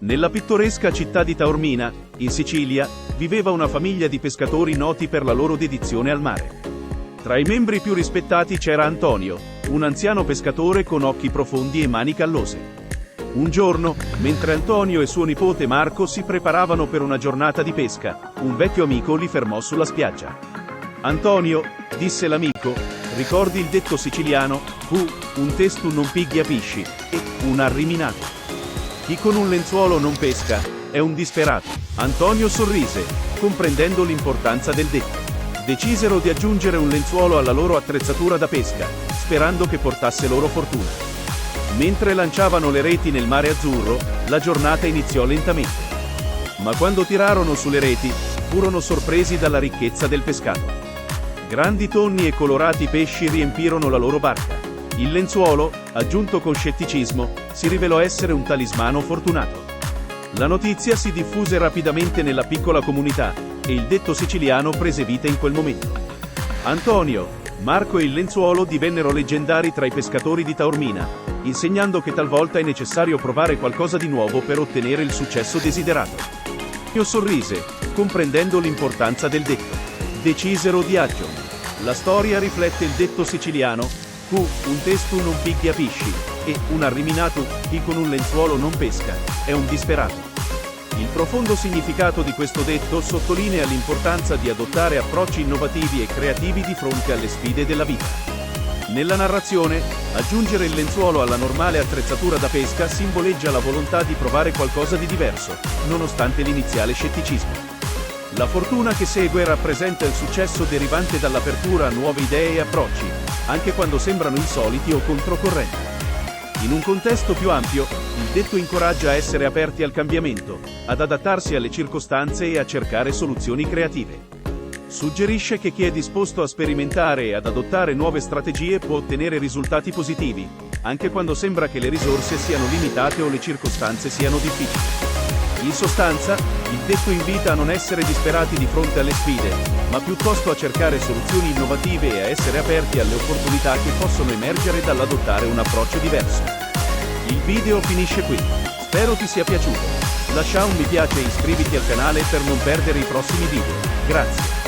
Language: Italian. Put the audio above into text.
Nella pittoresca città di Taormina, in Sicilia, viveva una famiglia di pescatori noti per la loro dedizione al mare. Tra i membri più rispettati c'era Antonio, un anziano pescatore con occhi profondi e mani callose. Un giorno, mentre Antonio e suo nipote Marco si preparavano per una giornata di pesca, un vecchio amico li fermò sulla spiaggia. «Antonio», disse l'amico, «ricordi il detto siciliano, un testu non piglia pisci, e un arriminato. Chi con un lenzuolo non pesca, è un disperato». Antonio sorrise, comprendendo l'importanza del detto. Decisero di aggiungere un lenzuolo alla loro attrezzatura da pesca, sperando che portasse loro fortuna. Mentre lanciavano le reti nel mare azzurro, la giornata iniziò lentamente. Ma quando tirarono sulle reti, furono sorpresi dalla ricchezza del pescato. Grandi tonni e colorati pesci riempirono la loro barca. Il lenzuolo, aggiunto con scetticismo, si rivelò essere un talismano fortunato. La notizia si diffuse rapidamente nella piccola comunità, e il detto siciliano prese vita in quel momento. Antonio, Marco e il lenzuolo divennero leggendari tra i pescatori di Taormina, insegnando che talvolta è necessario provare qualcosa di nuovo per ottenere il successo desiderato. Io sorrise, comprendendo l'importanza del detto. Decisero di aggiungere. La storia riflette il detto siciliano, un testu non piglia pisci, e un arriminato, chi con un lenzuolo non pesca, è un disperato. Il profondo significato di questo detto sottolinea l'importanza di adottare approcci innovativi e creativi di fronte alle sfide della vita. Nella narrazione, aggiungere il lenzuolo alla normale attrezzatura da pesca simboleggia la volontà di provare qualcosa di diverso, nonostante l'iniziale scetticismo. La fortuna che segue rappresenta il successo derivante dall'apertura a nuove idee e approcci, anche quando sembrano insoliti o controcorrente. In un contesto più ampio, il detto incoraggia a essere aperti al cambiamento, ad adattarsi alle circostanze e a cercare soluzioni creative. Suggerisce che chi è disposto a sperimentare e ad adottare nuove strategie può ottenere risultati positivi, anche quando sembra che le risorse siano limitate o le circostanze siano difficili. In sostanza, il detto invita a non essere disperati di fronte alle sfide, ma piuttosto a cercare soluzioni innovative e a essere aperti alle opportunità che possono emergere dall'adottare un approccio diverso. Il video finisce qui. Spero ti sia piaciuto. Lascia un mi piace e iscriviti al canale per non perdere i prossimi video. Grazie.